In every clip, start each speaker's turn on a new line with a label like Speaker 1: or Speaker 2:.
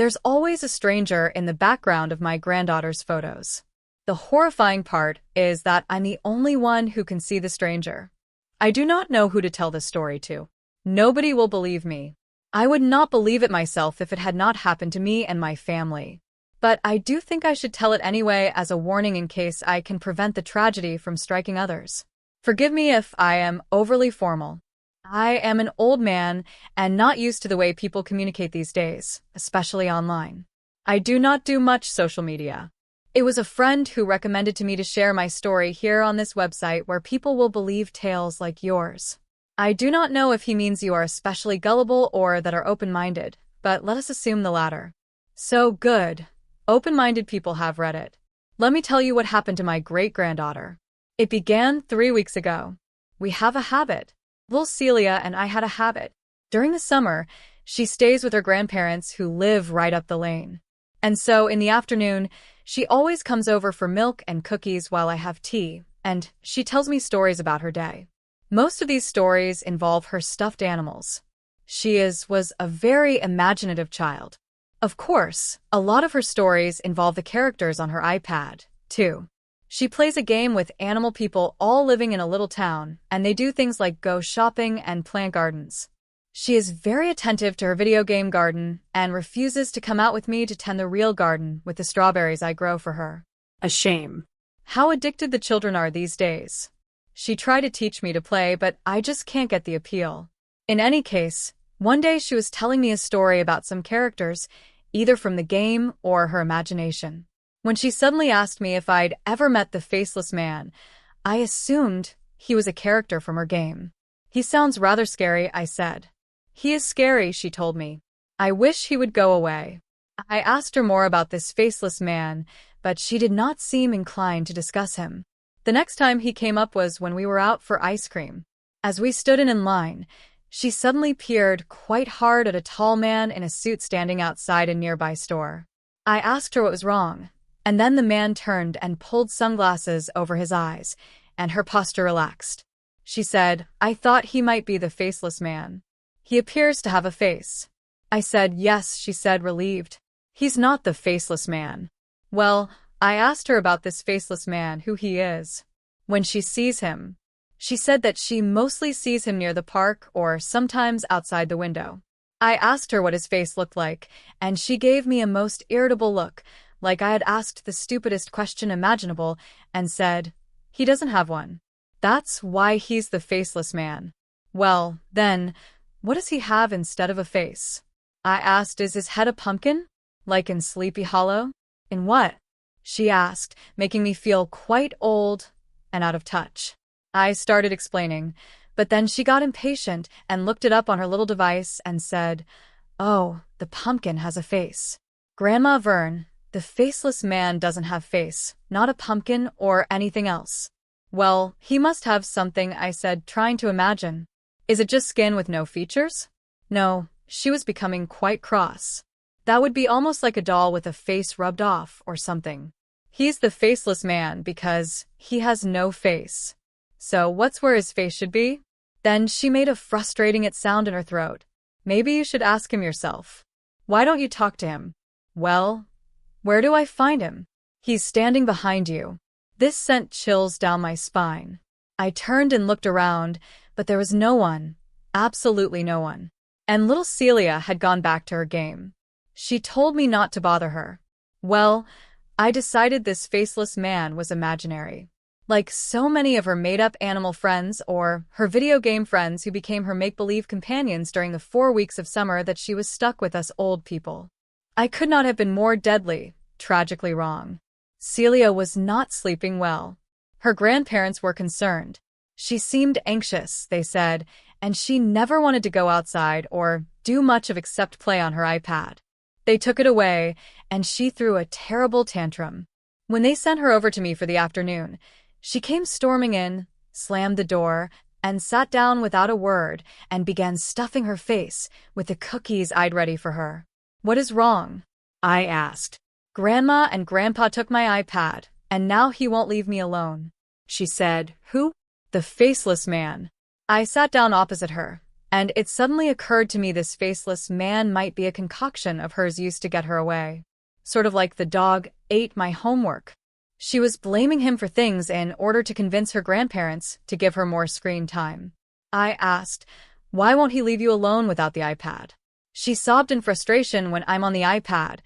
Speaker 1: There's always a stranger in the background of my granddaughter's photos. The horrifying part is that I'm the only one who can see the stranger. I do not know who to tell this story to. Nobody will believe me. I would not believe it myself if it had not happened to me and my family. But I do think I should tell it anyway as a warning in case I can prevent the tragedy from striking others. Forgive me if I am overly formal. I am an old man and not used to the way people communicate these days, especially online. I do not do much social media. It was a friend who recommended to me to share my story here on this website where people will believe tales like yours. I do not know if he means you are especially gullible or that are open-minded, but let us assume the latter. So good. Open-minded people have read it. Let me tell you what happened to my great-granddaughter. It began 3 weeks ago. We have a habit. Little Celia and I had a habit. During the summer, she stays with her grandparents who live right up the lane. And so, in the afternoon, she always comes over for milk and cookies while I have tea, and she tells me stories about her day. Most of these stories involve her stuffed animals. She was a very imaginative child. Of course, a lot of her stories involve the characters on her iPad, too. She plays a game with animal people all living in a little town, and they do things like go shopping and plant gardens. She is very attentive to her video game garden and refuses to come out with me to tend the real garden with the strawberries I grow for her.
Speaker 2: A shame.
Speaker 1: How addicted the children are these days. She tried to teach me to play, but I just can't get the appeal. In any case, one day she was telling me a story about some characters, either from the game or her imagination. When she suddenly asked me if I'd ever met the Faceless Man, I assumed he was a character from her game. He sounds rather scary, I said. He is scary, she told me. I wish he would go away. I asked her more about this Faceless Man, but she did not seem inclined to discuss him. The next time he came up was when we were out for ice cream. As we stood in line, she suddenly peered quite hard at a tall man in a suit standing outside a nearby store. I asked her what was wrong, and then the man turned and pulled sunglasses over his eyes, and her posture relaxed. She said, I thought he might be the Faceless Man. He appears to have a face. I said, yes, she said, relieved. He's not the Faceless Man. Well, I asked her about this Faceless Man, who he is. When she sees him, she said that she mostly sees him near the park or sometimes outside the window. I asked her what his face looked like, and she gave me a most irritable look, like I had asked the stupidest question imaginable, and said, he doesn't have one. That's why he's the Faceless Man. Well, then, what does he have instead of a face? I asked, is his head a pumpkin? Like in Sleepy Hollow? In what? She asked, making me feel quite old and out of touch. I started explaining, but then she got impatient and looked it up on her little device and said, oh, the pumpkin has a face. Grandma Vern, the Faceless Man doesn't have face, not a pumpkin or anything else. Well, he must have something, I said, trying to imagine. Is it just skin with no features? No, she was becoming quite cross. That would be almost like a doll with a face rubbed off or something. He's the Faceless Man because he has no face. So what's where his face should be? Then she made a frustrating sound in her throat. Maybe you should ask him yourself. Why don't you talk to him? Well, where do I find him? He's standing behind you. This sent chills down my spine. I turned and looked around, but there was no one. Absolutely no one. And little Celia had gone back to her game. She told me not to bother her. Well, I decided this Faceless Man was imaginary. Like so many of her made-up animal friends or her video game friends who became her make-believe companions during the 4 weeks of summer that she was stuck with us old people. I could not have been more deadly, tragically wrong. Celia was not sleeping well. Her grandparents were concerned. She seemed anxious, they said, and she never wanted to go outside or do much of except play on her iPad. They took it away, and she threw a terrible tantrum. When they sent her over to me for the afternoon, she came storming in, slammed the door, and sat down without a word and began stuffing her face with the cookies I'd ready for her. What is wrong? I asked. Grandma and Grandpa took my iPad, and now he won't leave me alone. She said, who? The Faceless Man. I sat down opposite her, And it suddenly occurred to me this faceless man might be a concoction of hers used to get her away. Sort of like the dog ate my homework. She was blaming him for things in order to convince her grandparents to give her more screen time. I asked, "Why won't he leave you alone without the iPad?" She sobbed in frustration when I'm on the iPad.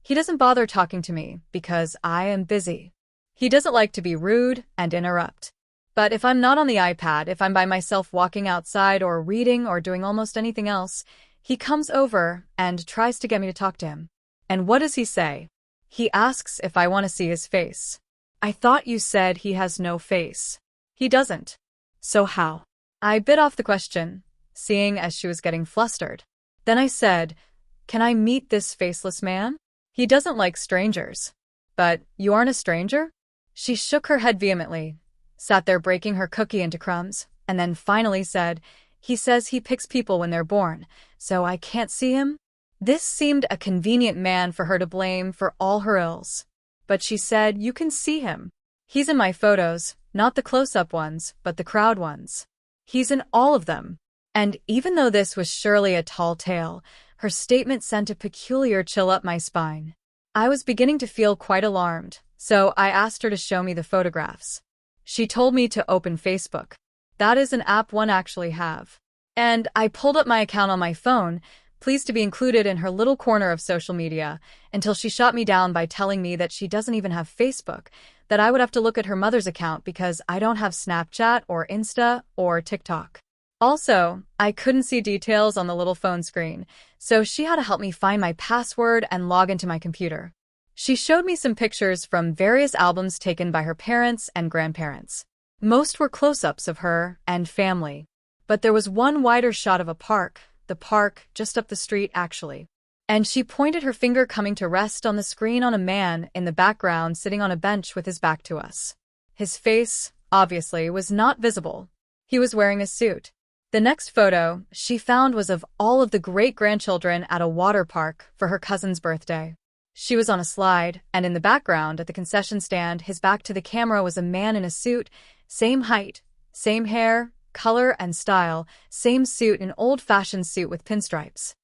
Speaker 1: "He doesn't bother talking to me because I am busy. He doesn't like to be rude and interrupt. But if I'm not on the iPad, if I'm by myself walking outside or reading or doing almost anything else, he comes over and tries to get me to talk to him. And what does he say? He asks if I want to see his face. I thought you said he has no face." "He doesn't." "So how?" I bit off the question, seeing as she was getting flustered. Then I said, "Can I meet this faceless man? He doesn't like strangers." "But you aren't a stranger?" She shook her head vehemently, sat there breaking her cookie into crumbs, and then finally said, "He says he picks people when they're born, so I can't see him?" This seemed a convenient man for her to blame for all her ills. But she said, "You can see him. He's in my photos, not the close-up ones, but the crowd ones. He's in all of them." And even though this was surely a tall tale, her statement sent a peculiar chill up my spine. I was beginning to feel quite alarmed, so I asked her to show me the photographs. She told me to open Facebook. That is an app one actually have. And I pulled up my account on my phone, pleased to be included in her little corner of social media, until she shot me down by telling me that she doesn't even have Facebook, that I would have to look at her mother's account because I don't have Snapchat or Insta or TikTok. Also, I couldn't see details on the little phone screen, so she had to help me find my password and log into my computer. She showed me some pictures from various albums taken by her parents and grandparents. Most were close-ups of her and family. But there was one wider shot of a park, the park just up the street actually. And she pointed her finger coming to rest on the screen on a man in the background sitting on a bench with his back to us. His face, obviously, was not visible. He was wearing a suit. The next photo she found was of all of the great-grandchildren at a water park for her cousin's birthday. She was on a slide, and in the background at the concession stand, his back to the camera was a man in a suit, same height, same hair, color and style, same suit, an old-fashioned suit with pinstripes.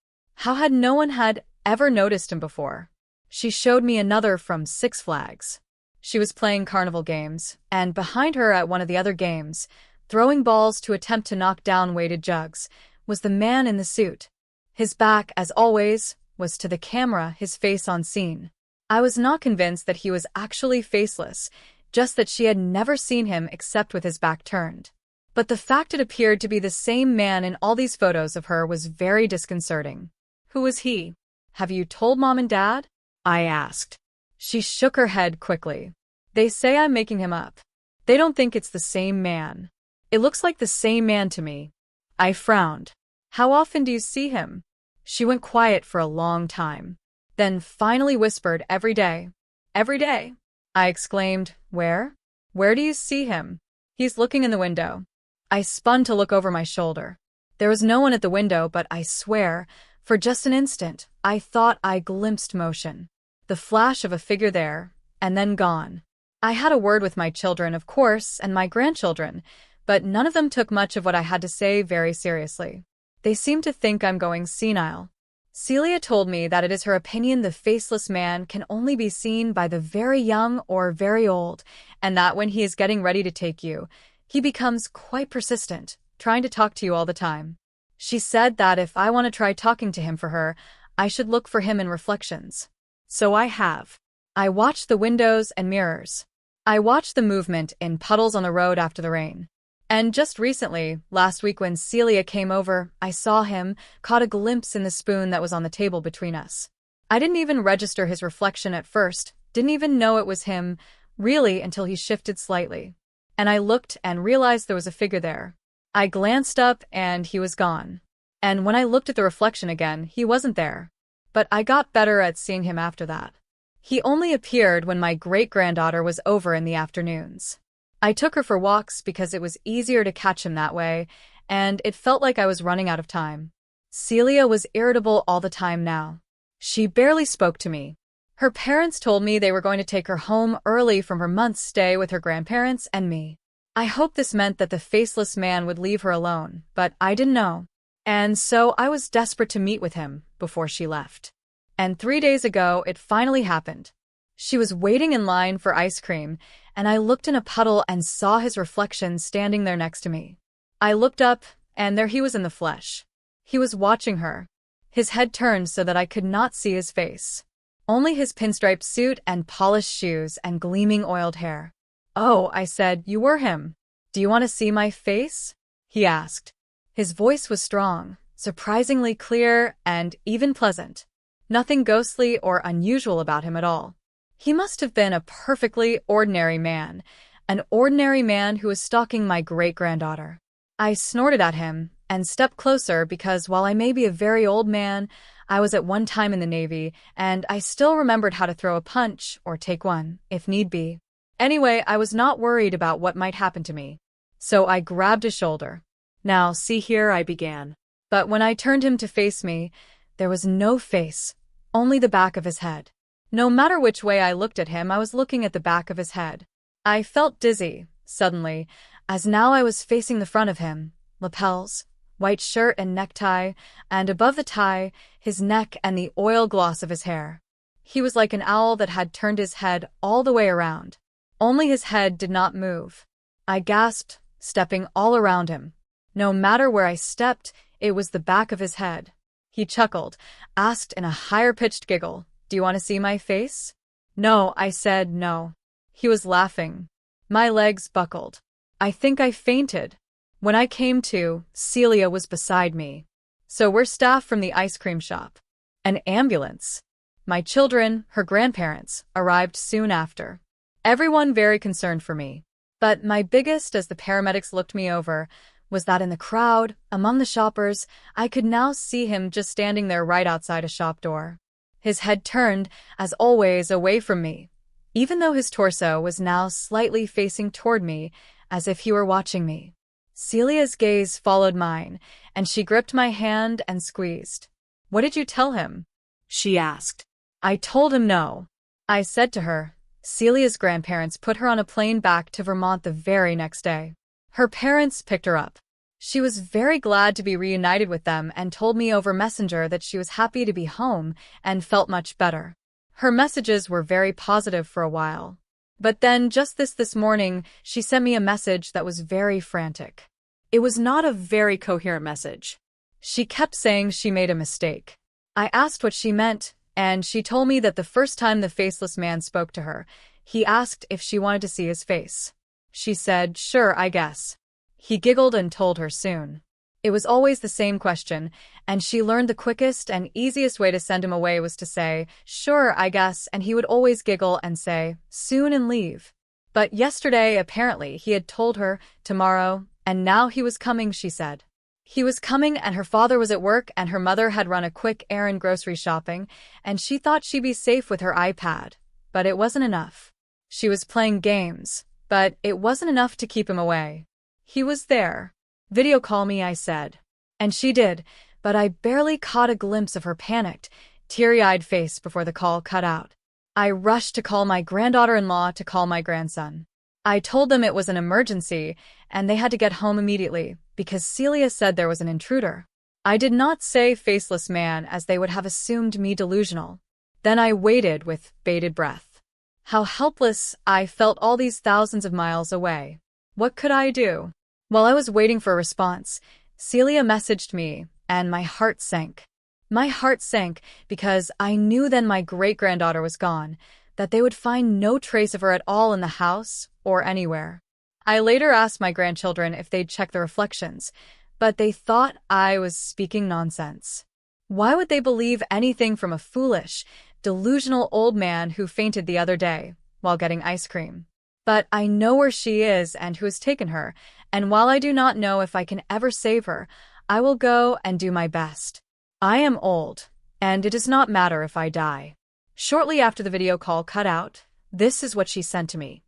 Speaker 1: How had no one had ever noticed him before? She showed me another from Six Flags. She was playing carnival games, and behind her at one of the other games, throwing balls to attempt to knock down weighted jugs, was the man in the suit. His back, as always, was to the camera, his face on scene. I was not convinced that he was actually faceless, just that she had never seen him except with his back turned. But the fact it appeared to be the same man in all these photos of her was very disconcerting. "Who was he? Have you told Mom and Dad?" I asked. She shook her head quickly. "They say I'm making him up. They don't think it's the same man. It looks like the same man to me." I frowned. "How often do you see him?" She went quiet for a long time, then finally whispered, "Every day." "Every day?" I exclaimed. "Where? Where do you see him?" "He's looking in the window." I spun to look over my shoulder. There was no one at the window, but I swear, for just an instant, I thought I glimpsed motion. The flash of a figure there, and then gone. I had a word with my children, of course, and my grandchildren, but none of them took much of what I had to say very seriously. They seemed to think I'm going senile. Celia told me that it is her opinion the faceless man can only be seen by the very young or very old, and that when he is getting ready to take you, he becomes quite persistent, trying to talk to you all the time. She said that if I want to try talking to him for her, I should look for him in reflections. So I have. I watched the windows and mirrors. I watched the movement in puddles on the road after the rain. And just recently, last week when Celia came over, I saw him, caught a glimpse in the spoon that was on the table between us. I didn't even register his reflection at first, didn't even know it was him, really, until he shifted slightly. And I looked and realized there was a figure there. I glanced up and he was gone. And when I looked at the reflection again, he wasn't there. But I got better at seeing him after that. He only appeared when my great-granddaughter was over in the afternoons. I took her for walks because it was easier to catch him that way, and it felt like I was running out of time. Celia was irritable all the time now. She barely spoke to me. Her parents told me they were going to take her home early from her month's stay with her grandparents and me. I hoped this meant that the faceless man would leave her alone, but I didn't know. And so I was desperate to meet with him before she left. And 3 days ago, it finally happened. She was waiting in line for ice cream, and I looked in a puddle and saw his reflection standing there next to me. I looked up, and there he was in the flesh. He was watching her, his head turned so that I could not see his face. Only his pinstripe suit and polished shoes and gleaming oiled hair. "Oh," I said, "you were him. Do you want to see my face?" he asked. His voice was strong, surprisingly clear, and even pleasant. Nothing ghostly or unusual about him at all. He must have been a perfectly ordinary man, an ordinary man who was stalking my great-granddaughter. I snorted at him and stepped closer because while I may be a very old man, I was at one time in the Navy, and I still remembered how to throw a punch or take one, if need be. Anyway, I was not worried about what might happen to me. So I grabbed his shoulder. "Now, see here," I began. But when I turned him to face me, there was no face, only the back of his head. No matter which way I looked at him, I was looking at the back of his head. I felt dizzy, suddenly, as now I was facing the front of him, lapels, white shirt and necktie, and above the tie, his neck and the oil gloss of his hair. He was like an owl that had turned his head all the way around. Only his head did not move. I gasped, stepping all around him. No matter where I stepped, it was the back of his head. He chuckled, asked in a higher-pitched giggle, "Do you want to see my face?" "No," I said, "no." He was laughing. My legs buckled. I think I fainted. When I came to, Celia was beside me. "So we're staff from the ice cream shop." An ambulance. My children, her grandparents, arrived soon after. Everyone very concerned for me. But my biggest, as the paramedics looked me over, was that in the crowd, among the shoppers, I could now see him just standing there right outside a shop door. His head turned, as always, away from me, even though his torso was now slightly facing toward me, as if he were watching me. Celia's gaze followed mine, and she gripped my hand and squeezed. "What did you tell him?" she asked. "I told him no," I said to her. Celia's grandparents put her on a plane back to Vermont the very next day. Her parents picked her up. She was very glad to be reunited with them and told me over Messenger that she was happy to be home and felt much better. Her messages were very positive for a while. But then, just this morning, she sent me a message that was very frantic. It was not a very coherent message. She kept saying she made a mistake. I asked what she meant, and she told me that the first time the Faceless Man spoke to her, he asked if she wanted to see his face. She said, "Sure, I guess." He giggled and told her soon. It was always the same question, and she learned the quickest and easiest way to send him away was to say, "Sure, I guess," and he would always giggle and say, "Soon," and leave. But yesterday, apparently, he had told her, tomorrow, and now he was coming, she said. He was coming, and her father was at work, and her mother had run a quick errand grocery shopping, and she thought she'd be safe with her iPad. But it wasn't enough. She was playing games, but it wasn't enough to keep him away. He was there. "Video call me," I said. And she did, but I barely caught a glimpse of her panicked, teary-eyed face before the call cut out. I rushed to call my granddaughter-in-law to call my grandson. I told them it was an emergency, and they had to get home immediately, because Celia said there was an intruder. I did not say Faceless Man, as they would have assumed me delusional. Then I waited with bated breath. How helpless I felt all these thousands of miles away. What could I do? While I was waiting for a response, Celia messaged me, and my heart sank. My heart sank because I knew then my great-granddaughter was gone, that they would find no trace of her at all in the house or anywhere. I later asked my grandchildren if they'd check the reflections, but they thought I was speaking nonsense. Why would they believe anything from a foolish, delusional old man who fainted the other day while getting ice cream? But I know where she is and who has taken her, and while I do not know if I can ever save her, I will go and do my best. I am old, and it does not matter if I die. Shortly after the video call cut out, this is what she sent to me.